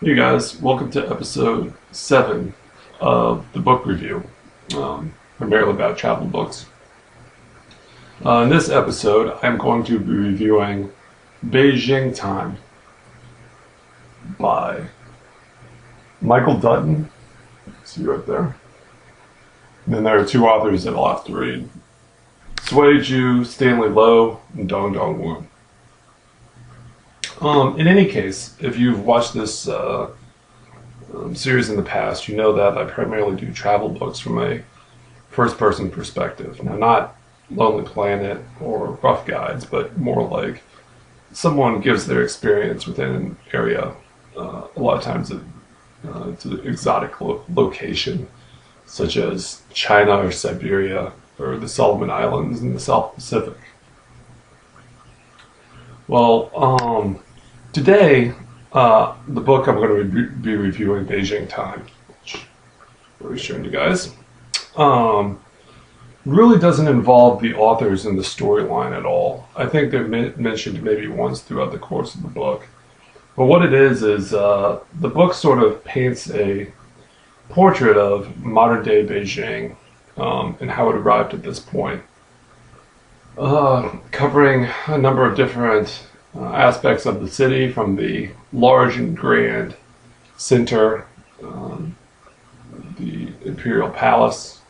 Hey guys, welcome to episode 7 of the book review, primarily about travel books. In this episode, I'm going to be reviewing Beijing Time by Michael Dutton. See right there. And then there are two authors that I'll have to read: Hsiu-ju, Stanley Lowe, and Dong Dong Wu. In any case, if you've watched this series in the past, you know that I primarily do travel books from a first-person perspective. Now, not Lonely Planet or Rough Guides, but more like someone gives their experience within an area. A lot of times it's an exotic location, such as China or Siberia or the Solomon Islands in the South Pacific. Well, today, the book I'm going to be reviewing, Beijing Time, which I'll be showing you guys, really doesn't involve the authors in the storyline at all. I think they're mentioned maybe once throughout the course of the book. But what it is the book sort of paints a portrait of modern-day Beijing and how it arrived at this point, covering a number of different aspects of the city, from the large and grand center, the Imperial Palace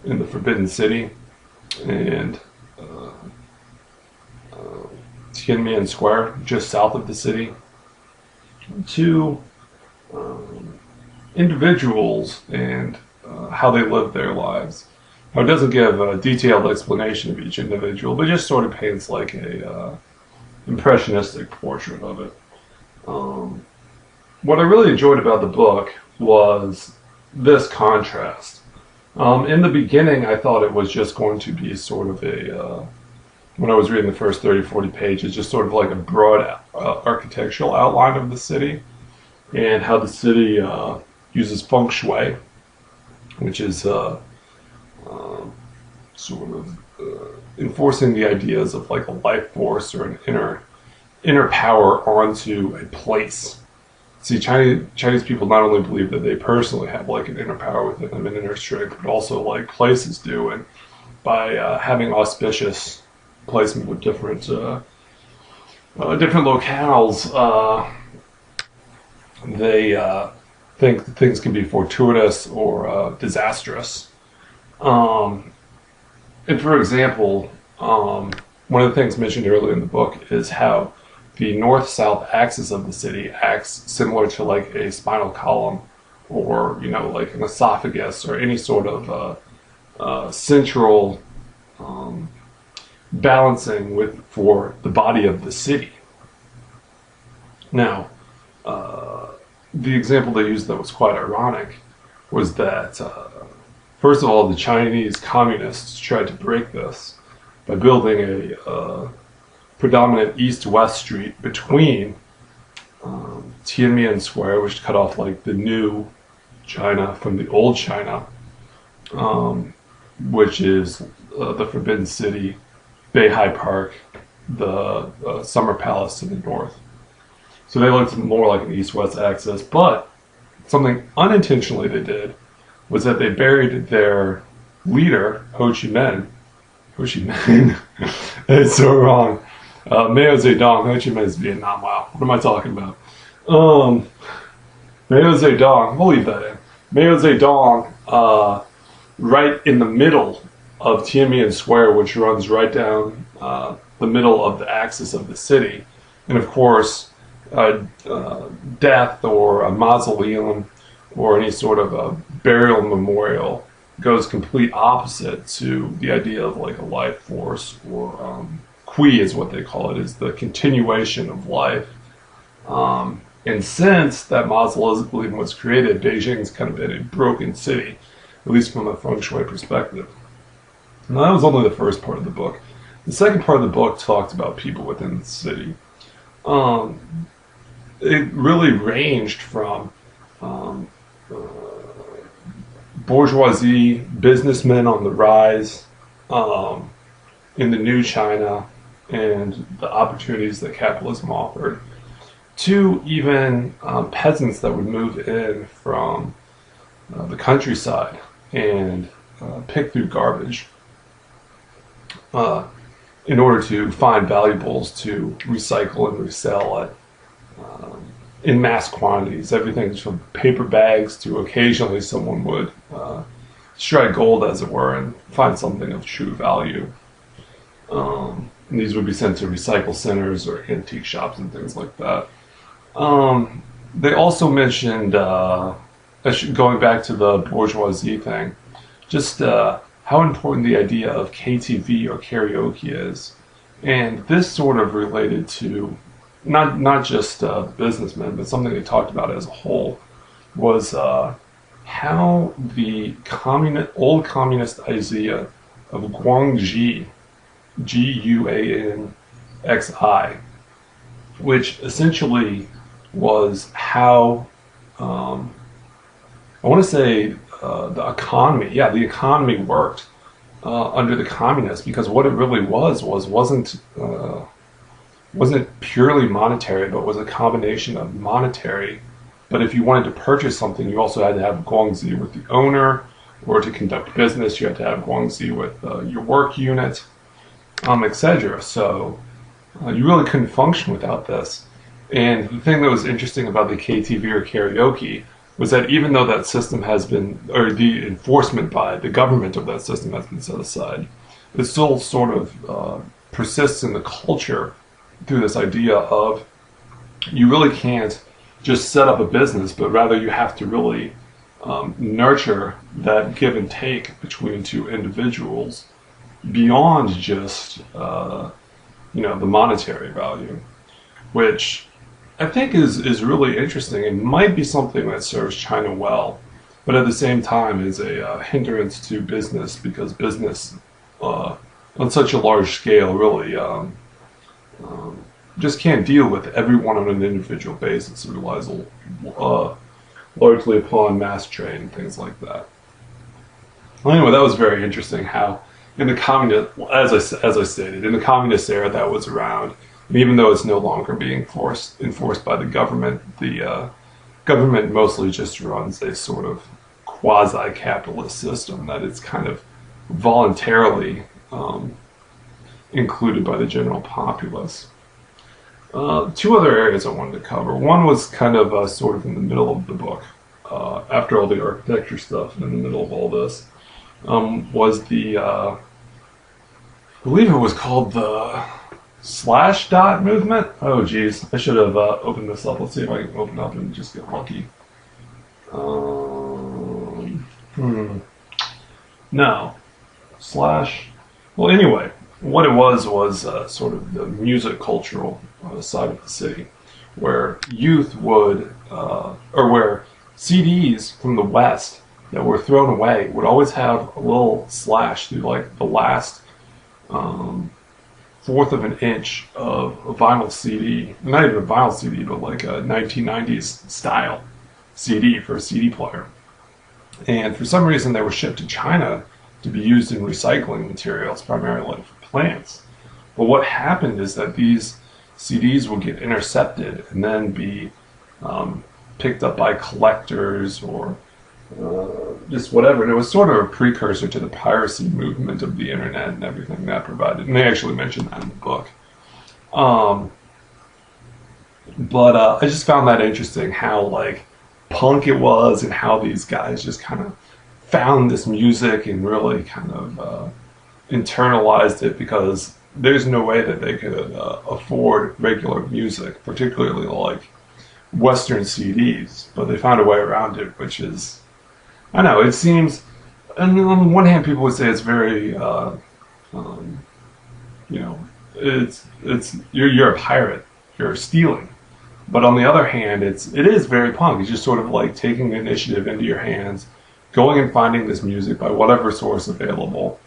in the Forbidden City, and Tiananmen Square, just south of the city, to individuals and how they live their lives. Now, it doesn't give a detailed explanation of each individual, but just sort of paints like a impressionistic portrait of it. What I really enjoyed about the book was this contrast. In the beginning, I thought it was just going to be sort of when I was reading the first 30, 40 pages, just sort of like a broad architectural outline of the city and how the city uses feng shui, which is sort of enforcing the ideas of like a life force or an inner power onto a place. See, Chinese people not only believe that they personally have like an inner power within them, an inner strength, but also like places do, and by having auspicious placement of different locales, they think that things can be fortuitous or disastrous. And for example, one of the things mentioned earlier in the book is how the north-south axis of the city acts similar to like a spinal column, or like an esophagus, or any sort of central balancing for the body of the city. Now, the example they used that was quite ironic was that first of all, the Chinese communists tried to break this by building a predominant east-west street between Tiananmen Square, which cut off like the new China from the old China, which is the Forbidden City, Beihai Park, the Summer Palace to the north. So they looked more like an east-west axis, but something unintentionally they did was that they buried their leader, Ho Chi Minh. It's so wrong. Mao Zedong. Ho Chi Minh is Vietnam. Wow, what am I talking about? Mao Zedong. We'll leave that in. Mao Zedong, right in the middle of Tiananmen Square, which runs right down the middle of the axis of the city, and of course, death or a mausoleum or any sort of a burial memorial goes complete opposite to the idea of like a life force, or Qi is what they call it, is the continuation of life. And since that mausoleum was created, Beijing's kind of been a broken city, at least from a feng shui perspective. Now, that was only the first part of the book. The second part of the book talked about people within the city. It really ranged from bourgeoisie, businessmen on the rise in the new China, and the opportunities that capitalism offered, to even peasants that would move in from the countryside and pick through garbage uh, in order to find valuables to recycle and resell at in mass quantities. Everything from paper bags to occasionally someone would strike gold, as it were, and find something of true value. And these would be sent to recycle centers or antique shops and things like that. They also mentioned, going back to the bourgeoisie thing, just how important the idea of KTV or karaoke is. And this sort of related to not just businessmen, but something they talked about as a whole, was how the old communist idea of guanxi, Guanxi, which essentially was how I want to say the economy, yeah, the economy worked under the communists, because what it really wasn't purely monetary, but was a combination of monetary. But if you wanted to purchase something, you also had to have guanxi with the owner, or to conduct business, you had to have guanxi with your work unit, etc. So you really couldn't function without this. And the thing that was interesting about the KTV or karaoke was that even though that system has been, or the enforcement by the government of that system has been set aside, it still sort of persists in the culture through this idea of you really can't just set up a business, but rather you have to really nurture that give and take between two individuals beyond just the monetary value, which I think is really interesting and might be something that serves China well, but at the same time is a hindrance to business, because business on such a large scale really just can't deal with everyone on an individual basis. It relies largely upon mass trade and things like that. Well, anyway, that was very interesting how in the communist, as I stated, in the communist era that was around, and even though it's no longer being enforced by the government mostly just runs a sort of quasi-capitalist system that it's kind of voluntarily included by the general populace. Two other areas I wanted to cover. One was kind of sort of in the middle of the book, after all the architecture stuff, and in the middle of all this, was the, I believe it was called the slash dot movement. Oh geez, I should have opened this up. Let's see if I can open up and just get lucky. No. Slash. Well, anyway, what it was sort of the music cultural side of the city, where youth would, or where CDs from the West that were thrown away would always have a little slash through like the last fourth of an inch of a vinyl CD, not even a vinyl CD, but like a 1990s style CD for a CD player. And for some reason they were shipped to China to be used in recycling materials, primarily for plants. But what happened is that these CDs would get intercepted and then be picked up by collectors or just whatever. And it was sort of a precursor to the piracy movement of the internet and everything that provided. And they actually mentioned that in the book. But I just found that interesting, how like punk it was, and how these guys just kind of found this music and really kind of internalized it, because there's no way that they could afford regular music, particularly like Western CDs. But they found a way around it, which is, I know, it seems, and on one hand people would say it's very, it's you're a pirate, you're stealing. But on the other hand, it is very punk. It's just sort of like taking the initiative into your hands, going and finding this music by whatever source available,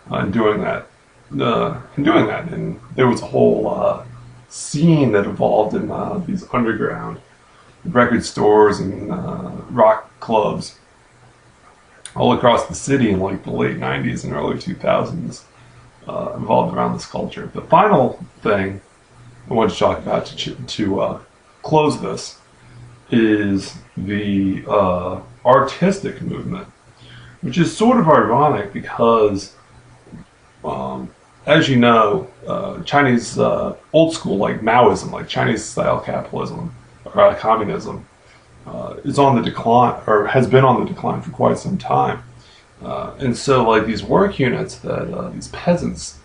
and doing that. And there was a whole scene that evolved in these underground record stores and rock clubs all across the city in like the late 90s and early 2000s, involved around this culture. The final thing I want to talk about to close this is the artistic movement, which is sort of ironic because, as you know, Chinese old school, like Maoism, like Chinese style capitalism or communism, is on the decline, or has been on the decline for quite some time. And so, like, these work units that these peasants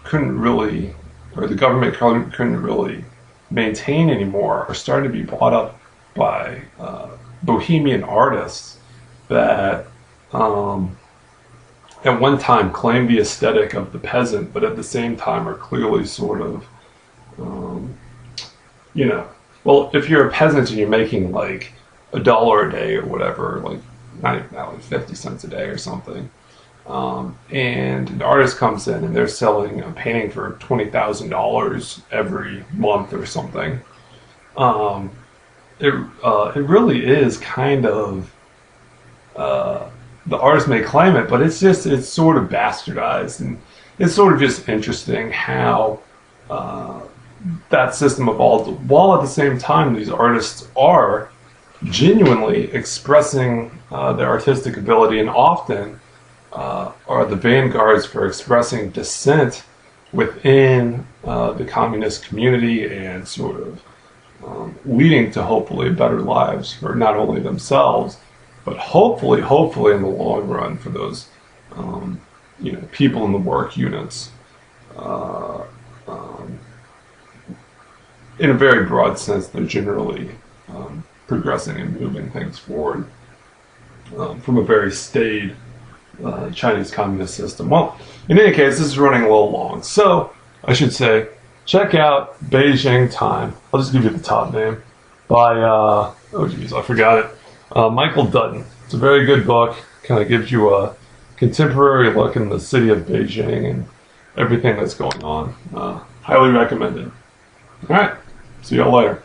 couldn't really, or the government couldn't really maintain anymore, are starting to be bought up by bohemian artists that at one time claimed the aesthetic of the peasant, but at the same time are clearly sort of, you know, well, if you're a peasant and you're making like $1 a day or whatever, like not like 50 cents a day or something, and an artist comes in and they're selling a painting for $20,000 every month or something, it really is kind of, the artist may claim it, but it's sort of bastardized, and it's sort of just interesting how that system evolved, while at the same time these artists are genuinely expressing their artistic ability, and often are the vanguards for expressing dissent within the communist community, and sort of leading to hopefully better lives for not only themselves, but hopefully in the long run for those people in the work units. In a very broad sense, they're generally progressing and moving things forward from a very staid Chinese communist system. Well, in any case, this is running a little long, so I should say check out Beijing Time. I'll just give you the top name by oh geez, I forgot it. Michael Dutton. It's a very good book. Kind of gives you a contemporary look in the city of Beijing and everything that's going on. Highly recommended. All right, see y'all later.